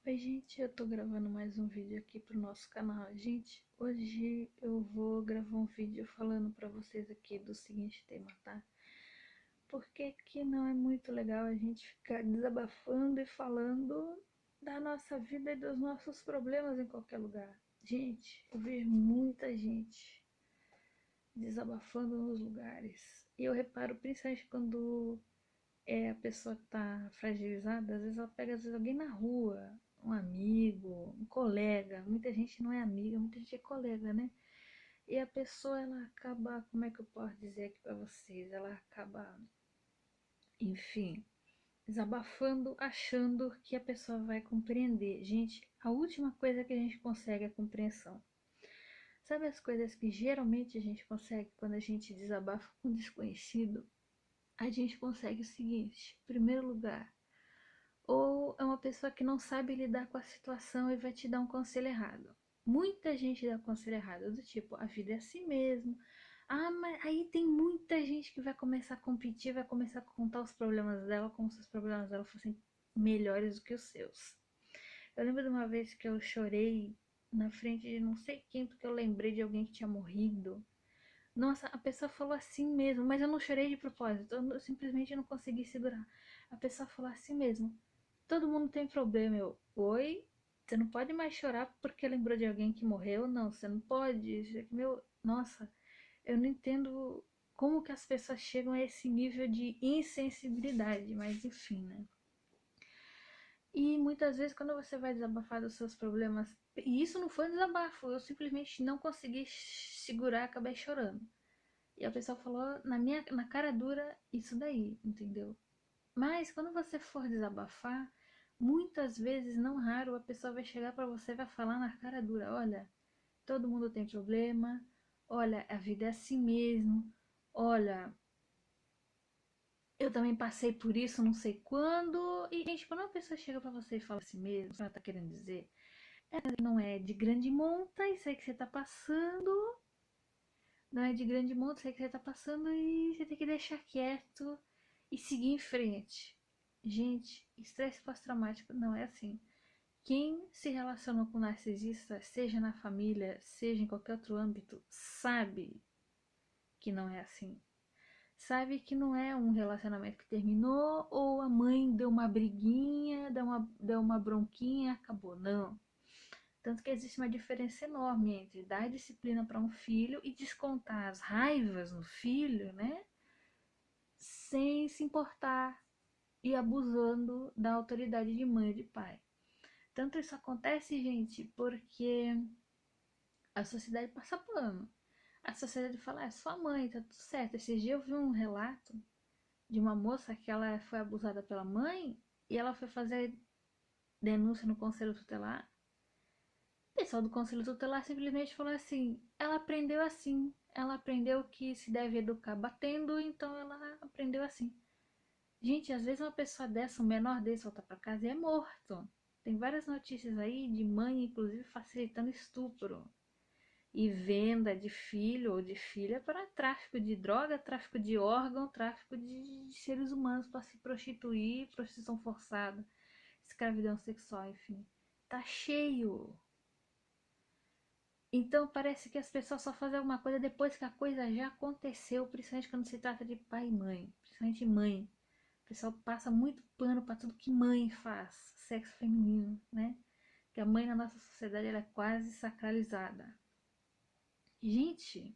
Oi, gente, eu tô gravando mais um vídeo aqui pro nosso canal. Gente, hoje eu vou gravar um vídeo falando pra vocês aqui do seguinte tema, tá? Porque que não é muito legal a gente ficar desabafando e falando da nossa vida e dos nossos problemas em qualquer lugar. Gente, eu vejo muita gente desabafando nos lugares. E eu reparo, principalmente quando a pessoa tá fragilizada, às vezes ela pega alguém na rua, um amigo, um colega. Muita gente não é amiga, muita gente é colega, né? E a pessoa, ela acaba, como é que eu posso dizer aqui pra vocês? Ela acaba, enfim, desabafando, achando que a pessoa vai compreender. Gente, a última coisa que a gente consegue é a compreensão. Sabe as coisas que geralmente a gente consegue quando a gente desabafa com um desconhecido? A gente consegue o seguinte: em primeiro lugar, ou é uma pessoa que não sabe lidar com a situação e vai te dar um conselho errado. Muita gente dá conselho errado, do tipo, a vida é assim mesmo. Ah, mas aí tem muita gente que vai começar a competir, vai começar a contar os problemas dela como se os problemas dela fossem melhores do que os seus. Eu lembro de uma vez que eu chorei na frente de não sei quem, porque eu lembrei de alguém que tinha morrido. Nossa, a pessoa falou assim mesmo, mas eu não chorei de propósito, eu simplesmente não consegui segurar. A pessoa falou assim mesmo: todo mundo tem problema. Eu, oi? Você não pode mais chorar porque lembrou de alguém que morreu? Não, você não pode. Meu, nossa, eu não entendo como que as pessoas chegam a esse nível de insensibilidade, mas enfim, né? E muitas vezes quando você vai desabafar dos seus problemas, e isso não foi um desabafo, eu simplesmente não consegui segurar, acabei chorando. E a pessoa falou na cara dura isso daí, entendeu? Mas quando você for desabafar, muitas vezes, não raro, a pessoa vai chegar pra você e vai falar na cara dura: olha, todo mundo tem problema, olha, a vida é assim mesmo, olha, eu também passei por isso não sei quando. E, gente, quando uma pessoa chega pra você e fala assim mesmo, o que ela tá querendo dizer, não é de grande monta, isso aí que você tá passando, não é de grande monta, isso aí que você tá passando e você tem que deixar quieto e seguir em frente. Gente, estresse pós-traumático não é assim. Quem se relacionou com narcisista, seja na família, seja em qualquer outro âmbito, sabe que não é assim. Sabe que não é um relacionamento que terminou ou a mãe deu uma briguinha, deu uma bronquinha, acabou. Não. Tanto que existe uma diferença enorme entre dar disciplina para um filho e descontar as raivas no filho, né? Sem se importar e abusando da autoridade de mãe e de pai. Tanto isso acontece, gente, porque a sociedade passa pano. A sociedade fala: é sua mãe, tá tudo certo. Esses dias eu vi um relato de uma moça que ela foi abusada pela mãe e ela foi fazer denúncia no conselho tutelar. O pessoal do conselho tutelar simplesmente falou assim: ela aprendeu assim. Ela aprendeu que se deve educar batendo, então ela aprendeu assim. Gente, às vezes uma pessoa dessa, um menor desse, volta pra casa e é morto. Tem várias notícias aí de mãe, inclusive, facilitando estupro e venda de filho ou de filha para tráfico de droga, tráfico de órgão, tráfico de seres humanos para se prostituir, prostituição forçada, escravidão sexual, enfim. Tá cheio. Então parece que as pessoas só fazem alguma coisa depois que a coisa já aconteceu, principalmente quando se trata de pai e mãe, principalmente mãe. O pessoal passa muito pano para tudo que mãe faz, sexo feminino, né? Que a mãe na nossa sociedade ela é quase sacralizada. Gente,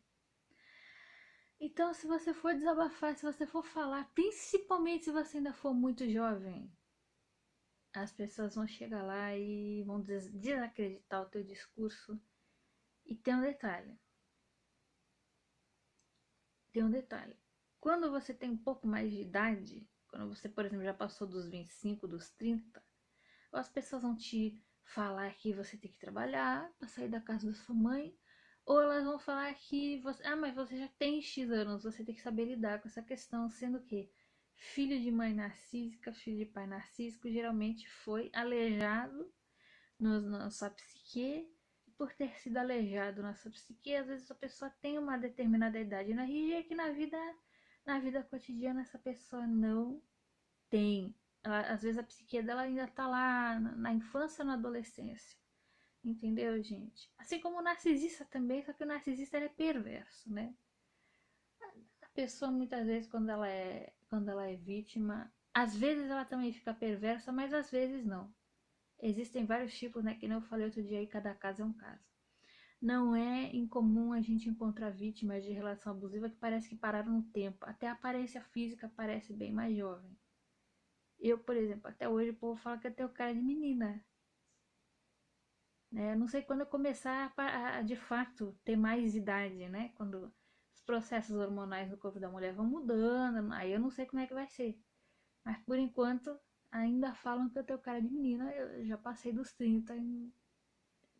então se você for desabafar, se você for falar, principalmente se você ainda for muito jovem, as pessoas vão chegar lá e vão desacreditar o teu discurso. E tem um detalhe. Quando você tem um pouco mais de idade, quando você, por exemplo, já passou dos 25, dos 30, as pessoas vão te falar que você tem que trabalhar para sair da casa da sua mãe, ou elas vão falar que você, mas você já tem X anos, você tem que saber lidar com essa questão, sendo que filho de mãe narcísica, filho de pai narcísico, geralmente foi aleijado na sua psique. Por ter sido aleijado na sua psique, às vezes a pessoa tem uma determinada idade na RG que na vida cotidiana essa pessoa não tem. Às vezes a psique dela ainda tá lá na infância ou na adolescência. Entendeu, gente? Assim como o narcisista também, só que o narcisista ele é perverso, né? A pessoa muitas vezes quando ela é vítima, às vezes ela também fica perversa, mas às vezes não. Existem vários tipos, né? Que nem eu falei outro dia aí, cada caso é um caso. Não é incomum a gente encontrar vítimas de relação abusiva que parece que pararam no tempo. Até a aparência física parece bem mais jovem. Eu, por exemplo, até hoje o povo fala que eu tenho cara de menina. Né? Eu não sei quando eu começar de fato ter mais idade, né? Quando os processos hormonais no corpo da mulher vão mudando, aí eu não sei como é que vai ser. Mas por enquanto ainda falam que eu tenho cara de menina. Eu já passei dos 30,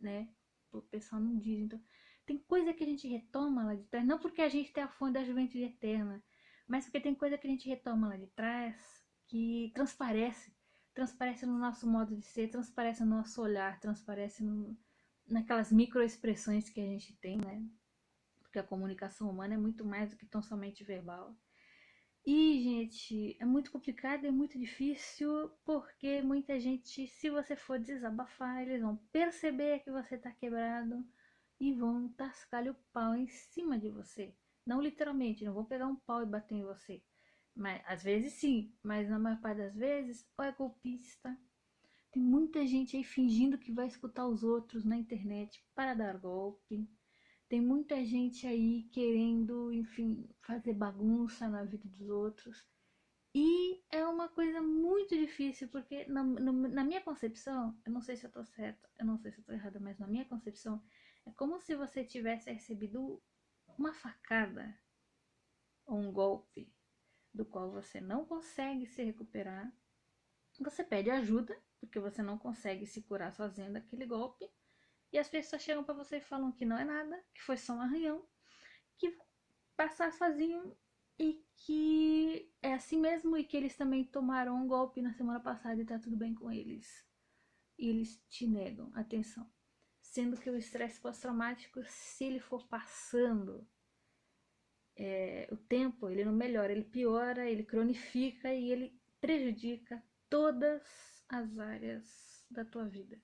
né? O pessoal não diz. Então, tem coisa que a gente retoma lá de trás, não porque a gente tem a fonte da juventude eterna, mas porque tem coisa que a gente retoma lá de trás que transparece no nosso modo de ser, transparece no nosso olhar, transparece naquelas microexpressões que a gente tem, né? Porque a comunicação humana é muito mais do que tão somente verbal. E, gente, é muito complicado, é muito difícil, porque muita gente, se você for desabafar, eles vão perceber que você tá quebrado e vão tascar o pau em cima de você. Não literalmente, não vão pegar um pau e bater em você. Mas às vezes sim, mas na maior parte das vezes, ou é golpista. Tem muita gente aí fingindo que vai escutar os outros na internet para dar golpe. Tem muita gente aí querendo, enfim, fazer bagunça na vida dos outros. E é uma coisa muito difícil, porque na minha concepção, eu não sei se eu tô certa, eu não sei se eu tô errada, mas na minha concepção, é como se você tivesse recebido uma facada ou um golpe do qual você não consegue se recuperar. Você pede ajuda, porque você não consegue se curar sozinho daquele golpe. E as pessoas chegam para você e falam que não é nada, que foi só um arranhão, que vai passar sozinho e que é assim mesmo e que eles também tomaram um golpe na semana passada e tá tudo bem com eles. E eles te negam atenção. Sendo que o estresse pós-traumático, se ele for passando o tempo, ele não melhora, ele piora, ele cronifica e ele prejudica todas as áreas da tua vida.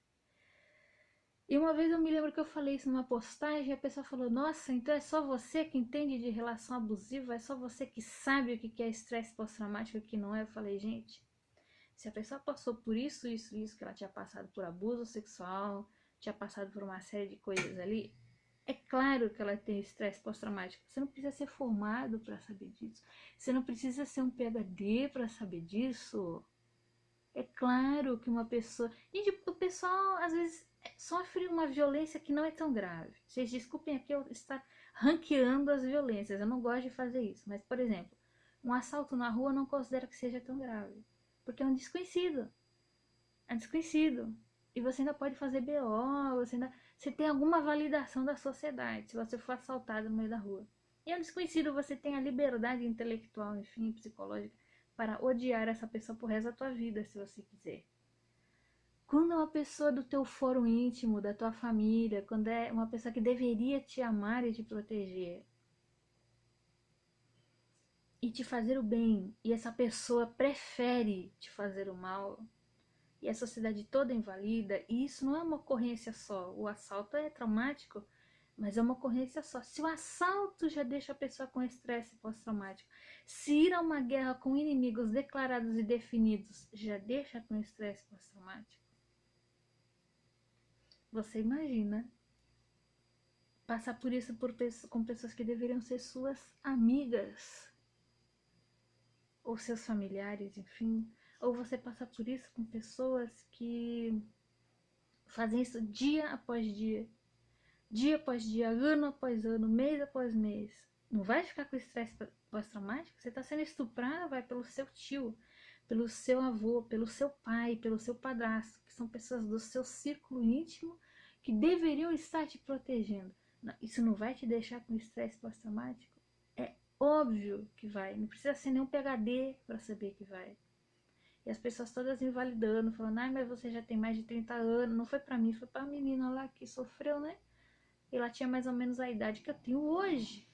E uma vez eu me lembro que eu falei isso numa postagem e a pessoa falou: Nossa, então é só você que entende de relação abusiva? É só você que sabe o que é estresse pós-traumático e o que não é? Eu falei: Gente, se a pessoa passou por isso, que ela tinha passado por abuso sexual, tinha passado por uma série de coisas ali, é claro que ela tem estresse pós-traumático. Você não precisa ser formado para saber disso. Você não precisa ser um PhD para saber disso. É claro que uma pessoa. Gente, o pessoal às vezes sofre uma violência que não é tão grave. Vocês desculpem aqui eu estar ranqueando as violências. Eu não gosto de fazer isso. Mas, por exemplo, um assalto na rua eu não considero que seja tão grave. Porque é um desconhecido. É um desconhecido. E você ainda pode fazer BO, você tem alguma validação da sociedade se você for assaltado no meio da rua. E é um desconhecido, você tem a liberdade intelectual, enfim, psicológica, para odiar essa pessoa pro resto da tua vida, se você quiser. Quando é uma pessoa do teu fórum íntimo, da tua família, quando é uma pessoa que deveria te amar e te proteger, e te fazer o bem, e essa pessoa prefere te fazer o mal, e a sociedade toda invalida, e isso não é uma ocorrência só. O assalto é traumático, mas é uma ocorrência só. Se o assalto já deixa a pessoa com estresse pós-traumático, se ir a uma guerra com inimigos declarados e definidos já deixa com estresse pós-traumático, você imagina passar por isso com pessoas que deveriam ser suas amigas, ou seus familiares, enfim, ou você passar por isso com pessoas que fazem isso dia após dia após dia, ano após ano, mês após mês. Não vai ficar com estresse pós-traumático? Você está sendo estuprada, vai pelo seu tio, pelo seu avô, pelo seu pai, pelo seu padrasto, que são pessoas do seu círculo íntimo que deveriam estar te protegendo. Isso não vai te deixar com estresse pós-traumático? É óbvio que vai. Não precisa ser nenhum PhD para saber que vai. E as pessoas todas invalidando, falando: Ai, mas você já tem mais de 30 anos. Não foi para mim, foi para a menina lá que sofreu, né? Ela tinha mais ou menos a idade que eu tenho hoje.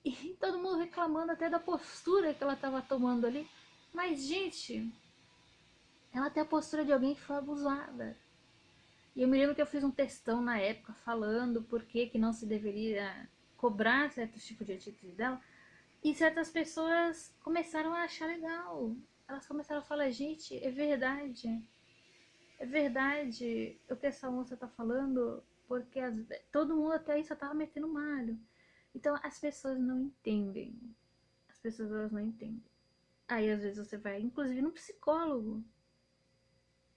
E todo mundo reclamando até da postura que ela estava tomando ali. Mas, gente, Ela tem a postura de alguém que foi abusada. E eu me lembro que eu fiz um textão na época falando por que não se deveria cobrar certos tipos de atitude dela. E certas pessoas começaram a achar legal. Elas começaram a falar, gente, é verdade. É verdade o que essa moça tá falando, porque todo mundo até aí só tava metendo malho. Então as pessoas não entendem. As pessoas elas não entendem. Aí às vezes você vai, inclusive, num psicólogo.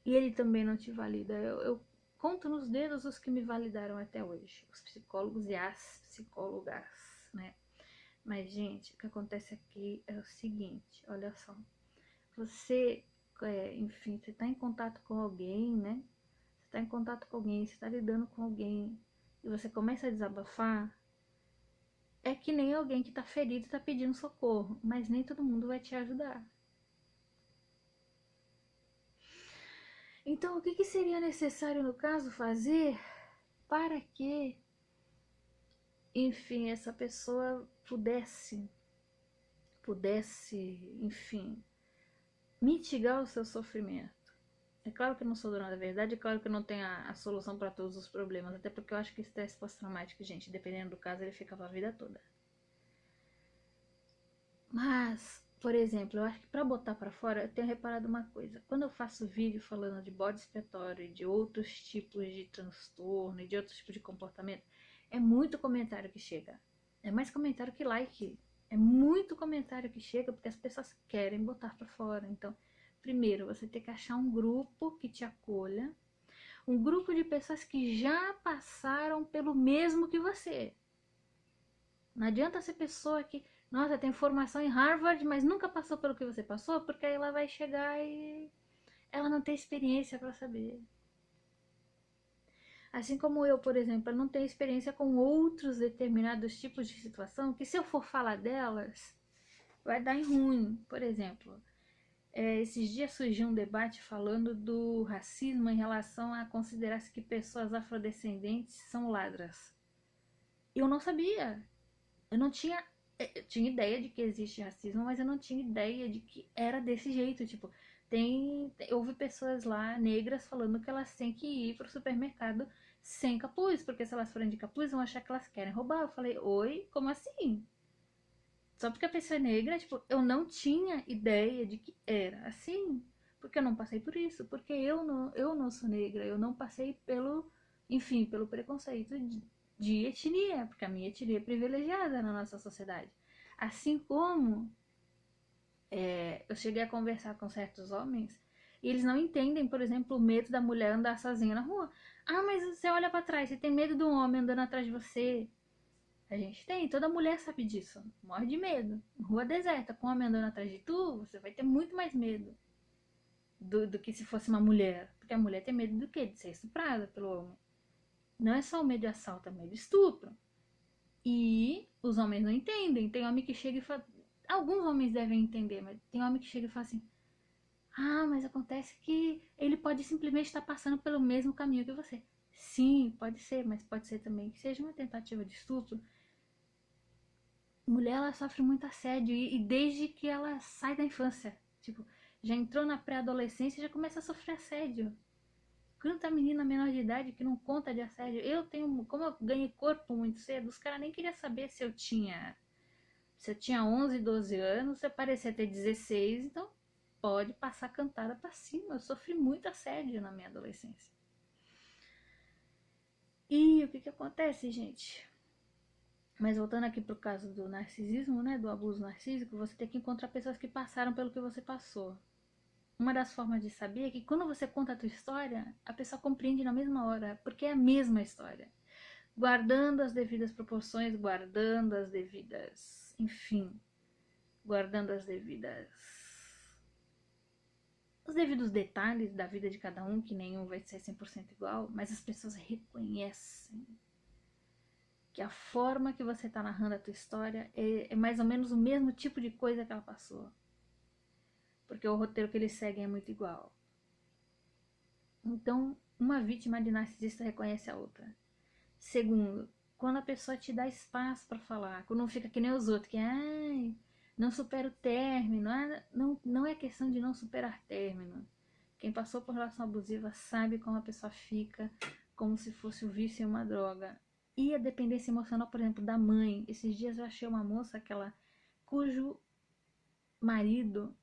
E ele também não te valida. Eu conto nos dedos os que me validaram até hoje. Os psicólogos e as psicólogas, né? Mas, gente, o que acontece aqui é o seguinte, olha só. Você, enfim, você tá em contato com alguém, né? Você tá em contato com alguém, você tá lidando com alguém, e você começa a desabafar, é que nem alguém que tá ferido e tá pedindo socorro, mas nem todo mundo vai te ajudar. Então, o que seria necessário, no caso, fazer para que, enfim, essa pessoa pudesse, enfim, mitigar o seu sofrimento? É claro que eu não sou dona da verdade, é claro que eu não tenho a solução para todos os problemas, até porque eu acho que estresse pós-traumático, gente, dependendo do caso, ele fica pra vida toda. Mas, por exemplo, eu acho que pra botar pra fora, eu tenho reparado uma coisa. Quando eu faço vídeo falando de bode expiatório e de outros tipos de transtorno e de outros tipos de comportamento, é muito comentário que chega. É mais comentário que like. É muito comentário que chega porque as pessoas querem botar pra fora. Então, primeiro, você tem que achar um grupo que te acolha, um grupo de pessoas que já passaram pelo mesmo que você. Não adianta ser pessoa que, nossa, tem formação em Harvard, mas nunca passou pelo que você passou, porque aí ela vai chegar e ela não tem experiência para saber. Assim como eu, por exemplo, eu não tenho experiência com outros determinados tipos de situação, que se eu for falar delas, vai dar em ruim. Por exemplo, esses dias surgiu um debate falando do racismo em relação a considerar-se que pessoas afrodescendentes são ladras. Eu não sabia. Eu não tinha. Eu tinha ideia de que existe racismo, mas eu não tinha ideia de que era desse jeito. Tipo, houve pessoas lá, negras, falando que elas têm que ir pro supermercado sem capuz, porque se elas forem de capuz, vão achar que elas querem roubar. Eu falei, oi, como assim? Só porque a pessoa é negra, tipo, eu não tinha ideia de que era assim. Porque eu não passei por isso. Porque eu não sou negra. Eu não passei pelo, enfim, pelo preconceito de etnia. Porque a minha etnia é privilegiada na nossa sociedade. Assim como eu cheguei a conversar com certos homens e eles não entendem, por exemplo, o medo da mulher andar sozinha na rua. Ah, mas você olha pra trás, você tem medo de um homem andando atrás de você. A gente tem, toda mulher sabe disso. Morre de medo. Rua deserta, com um homem andando atrás de tu, você vai ter muito mais medo do que se fosse uma mulher. Porque a mulher tem medo do quê? De ser estuprada pelo homem. Não é só o medo de assalto, é o medo de estupro. E os homens não entendem. Tem homem que chega e fala. Alguns homens devem entender, mas tem homem que chega e fala assim: ah, mas acontece que ele pode simplesmente estar passando pelo mesmo caminho que você. Sim, pode ser, mas pode ser também que seja uma tentativa de estupro. Mulher, ela sofre muito assédio e desde que ela sai da infância. Tipo, já entrou na pré-adolescência e já começa a sofrer assédio. Quanta menina menor de idade que não conta de assédio. Eu tenho, como eu ganhei corpo muito cedo, os caras nem queriam saber se eu tinha 11, 12 anos, se eu parecia ter 16, então pode passar cantada pra cima. Eu sofri muito assédio na minha adolescência. E o que acontece, gente? Mas voltando aqui pro caso do narcisismo, né, do abuso narcísico, você tem que encontrar pessoas que passaram pelo que você passou. Uma das formas de saber é que quando você conta a tua história, a pessoa compreende na mesma hora, porque é a mesma história. Guardando as devidas proporções, guardando as devidas, enfim, guardando os devidos detalhes da vida de cada um, que nenhum vai ser 100% igual, mas as pessoas reconhecem que a forma que você está narrando a tua história é mais ou menos o mesmo tipo de coisa que ela passou. Porque o roteiro que eles seguem é muito igual. Então, uma vítima de narcisista reconhece a outra. Segundo, quando a pessoa te dá espaço para falar, quando não fica que nem os outros, que não supera o término, não é questão de não superar término. Quem passou por relação abusiva sabe como a pessoa fica, como se fosse o vício em uma droga. E a dependência emocional, por exemplo, da mãe. Esses dias eu achei uma moça cujo marido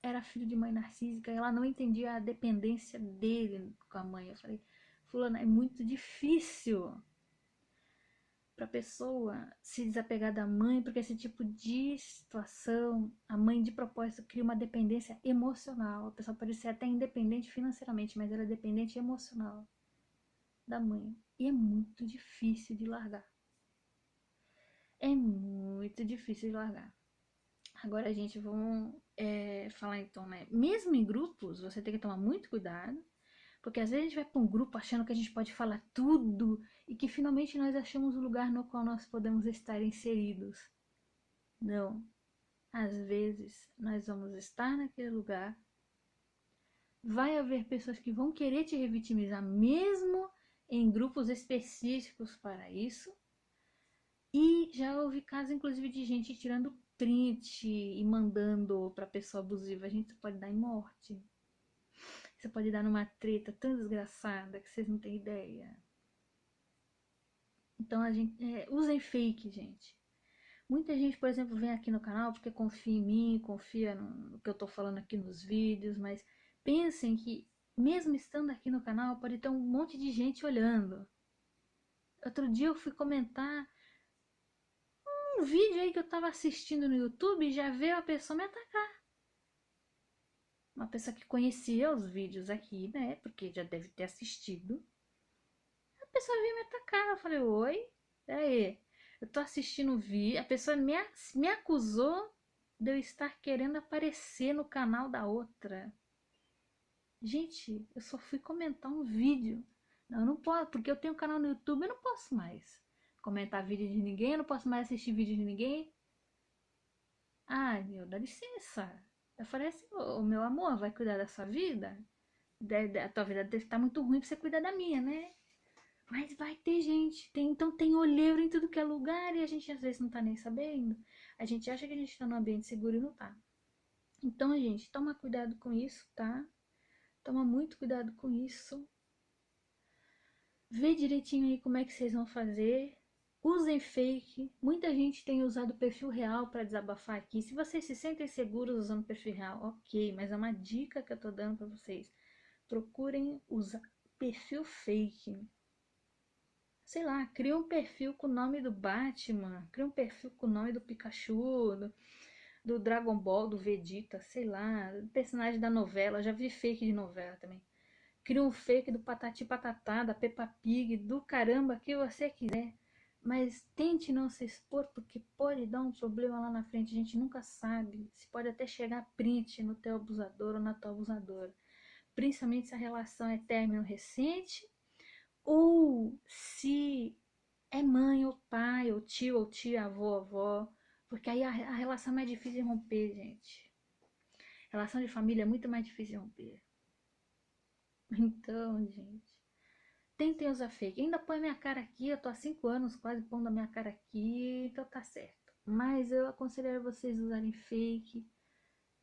era filho de mãe narcísica e ela não entendia a dependência dele com a mãe. Eu falei, fulana, é muito difícil para a pessoa se desapegar da mãe, porque esse tipo de situação, a mãe de propósito cria uma dependência emocional. A pessoa pode ser até independente financeiramente, mas ela é dependente emocional da mãe. E é muito difícil de largar. É muito difícil de largar. Agora, gente, vamos falar então, né? Mesmo em grupos, você tem que tomar muito cuidado, porque às vezes a gente vai para um grupo achando que a gente pode falar tudo e que finalmente nós achamos um lugar no qual nós podemos estar inseridos. Não. Às vezes nós vamos estar naquele lugar, vai haver pessoas que vão querer te revitimizar, mesmo em grupos específicos para isso. E já houve casos, inclusive, de gente tirando print e mandando pra pessoa abusiva. A gente pode dar em morte. Você pode dar numa treta tão desgraçada que vocês não têm ideia. Então, usem fake, gente. Muita gente, por exemplo, vem aqui no canal porque confia em mim, confia no que eu tô falando aqui nos vídeos, mas pensem que, mesmo estando aqui no canal, pode ter um monte de gente olhando. Outro dia eu fui comentar um vídeo aí que eu tava assistindo no YouTube e já veio a pessoa me atacar. Uma pessoa que conhecia os vídeos aqui, né? Porque já deve ter assistido. A pessoa veio me atacar. Eu falei, oi? Peraí. Eu tô assistindo o vídeo. A pessoa me acusou de eu estar querendo aparecer no canal da outra. Gente, eu só fui comentar um vídeo. Não, eu não posso, porque eu tenho um canal no YouTube, eu não posso mais comentar vídeo de ninguém, eu não posso mais assistir vídeo de ninguém. Ai, meu, dá licença. Eu falei assim, ô meu amor, vai cuidar da sua vida? A tua vida deve estar muito ruim pra você cuidar da minha, né? Mas vai ter gente, então tem olheiro em tudo que é lugar e a gente às vezes não tá nem sabendo. A gente acha que a gente tá num ambiente seguro e não tá. Então, gente, toma cuidado com isso, tá? Toma muito cuidado com isso. Vê direitinho aí como é que vocês vão fazer. Usem fake. Muita gente tem usado o perfil real para desabafar aqui. Se vocês se sentem seguros usando o perfil real, ok. Mas é uma dica que eu tô dando para vocês. Procurem usar perfil fake. Sei lá, cria um perfil com o nome do Batman. Cria um perfil com o nome do Pikachu, do Dragon Ball, do Vegeta, sei lá. Do personagem da novela. Já vi fake de novela também. Cria um fake do Patati Patatá, da Peppa Pig, do caramba que você quiser. Mas tente não se expor, porque pode dar um problema lá na frente. A gente nunca sabe. Se pode até chegar print no teu abusador ou na tua abusadora. Principalmente se a relação é término recente. Ou se é mãe ou pai, ou tia, avô, avó. Porque aí a relação é mais difícil de romper, gente. Relação de família é muito mais difícil de romper. Então, gente, tentem usar fake. Ainda põe minha cara aqui, eu tô há 5 anos quase pondo a minha cara aqui, então tá certo. Mas eu aconselho vocês usarem fake.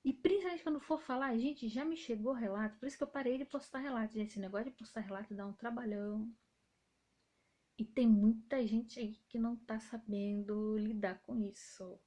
E principalmente quando for falar, gente, já me chegou relato, por isso que eu parei de postar relato. Gente, esse negócio de postar relato dá um trabalhão. E tem muita gente aí que não tá sabendo lidar com isso.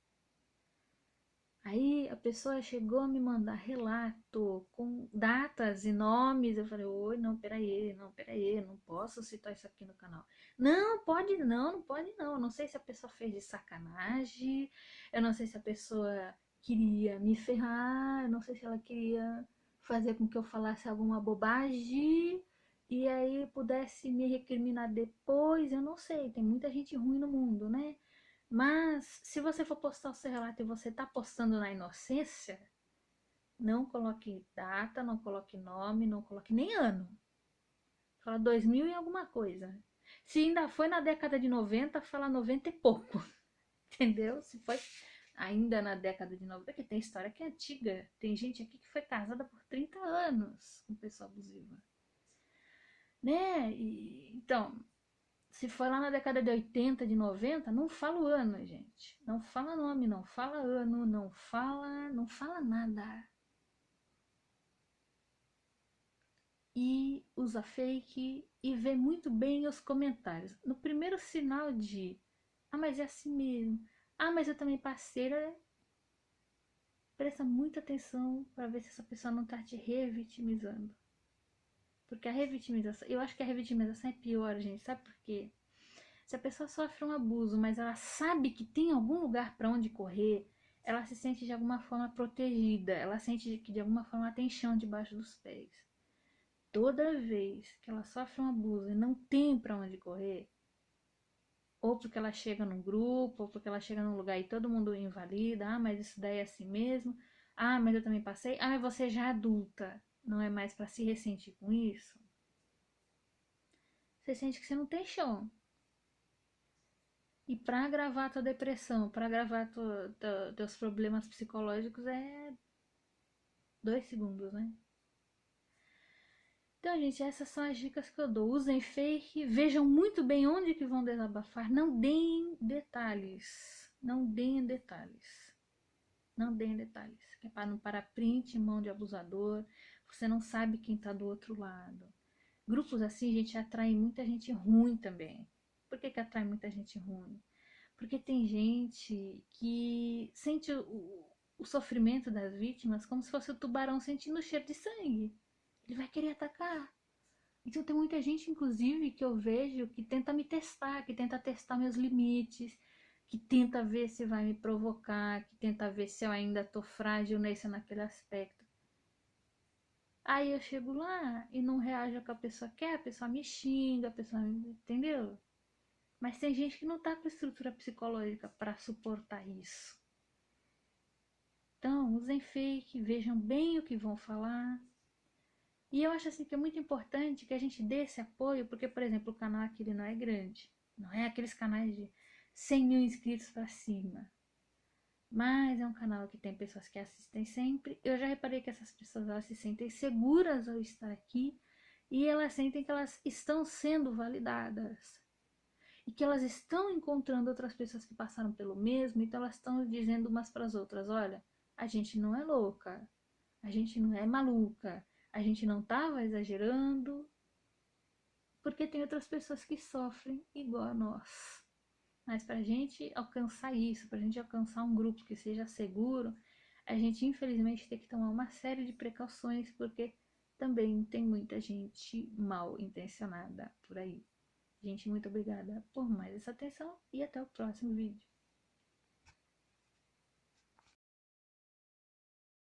Aí a pessoa chegou a me mandar relato com datas e nomes. Eu falei, oi, não, peraí, não posso citar isso aqui no canal. Não, pode não, não pode não. Eu não sei se a pessoa fez de sacanagem, eu não sei se a pessoa queria me ferrar, eu não sei se ela queria fazer com que eu falasse alguma bobagem e aí pudesse me recriminar depois. Eu não sei, tem muita gente ruim no mundo, né? Mas, se você for postar o seu relato e você tá postando na inocência, não coloque data, não coloque nome, não coloque nem ano. Fala 2000 e alguma coisa. Se ainda foi na década de 90, fala 90 e pouco. Entendeu? Se foi ainda na década de 90, porque tem história que é antiga. Tem gente aqui que foi casada por 30 anos com pessoa abusiva. Né? Então, se for lá na década de 80, de 90, não fala o ano, gente. Não fala nome, não fala ano, não fala nada. e usa fake e vê muito bem os comentários. No primeiro sinal de mas é assim mesmo, mas eu também passei, presta muita atenção para ver se essa pessoa não tá te revitimizando. Porque a revitimização, eu acho que a revitimização é pior, gente, sabe por quê? Se a pessoa sofre um abuso, mas ela sabe que tem algum lugar para onde correr, ela se sente de alguma forma protegida, ela sente que de alguma forma ela tem chão debaixo dos pés. Toda vez que ela sofre um abuso e não tem para onde correr, ou porque ela chega num grupo, ou porque ela chega num lugar e todo mundo invalida, mas isso daí é assim mesmo, mas eu também passei, mas você já é adulta, não é mais para se ressentir com isso? Você sente que você não tem chão. E para agravar tua depressão, para agravar teus problemas psicológicos é 2 segundos, né? Então, gente, essas são as dicas que eu dou. Usem fake, vejam muito bem onde que vão desabafar. Não deem detalhes. Não deem detalhes. Não deem detalhes. Que é para não parar print em mão de abusador. Você não sabe quem tá do outro lado. Grupos assim, gente, atraem muita gente ruim também. Por que atrai muita gente ruim? Porque tem gente que sente o sofrimento das vítimas como se fosse o tubarão sentindo o cheiro de sangue. Ele vai querer atacar. Então tem muita gente, inclusive, que eu vejo que tenta me testar, que tenta testar meus limites, que tenta ver se vai me provocar, que tenta ver se eu ainda tô frágil nesse ou naquele aspecto. Aí eu chego lá e não reajo ao que a pessoa quer, a pessoa me xinga, a pessoa me... Entendeu? Mas tem gente que não tá com estrutura psicológica para suportar isso. Então, usem fake, vejam bem o que vão falar. E eu acho assim que é muito importante que a gente dê esse apoio, porque, por exemplo, o canal aqui ele não é grande. Não é aqueles canais de 100 mil inscritos para cima. Mas é um canal que tem pessoas que assistem sempre. Eu já reparei que essas pessoas elas se sentem seguras ao estar aqui e elas sentem que elas estão sendo validadas. E que elas estão encontrando outras pessoas que passaram pelo mesmo, então elas estão dizendo umas para as outras: olha, a gente não é louca, a gente não é maluca, a gente não estava exagerando, porque tem outras pessoas que sofrem igual a nós. Mas para a gente alcançar isso, para a gente alcançar um grupo que seja seguro, a gente infelizmente tem que tomar uma série de precauções, porque também tem muita gente mal intencionada por aí. Gente, muito obrigada por mais essa atenção e até o próximo vídeo.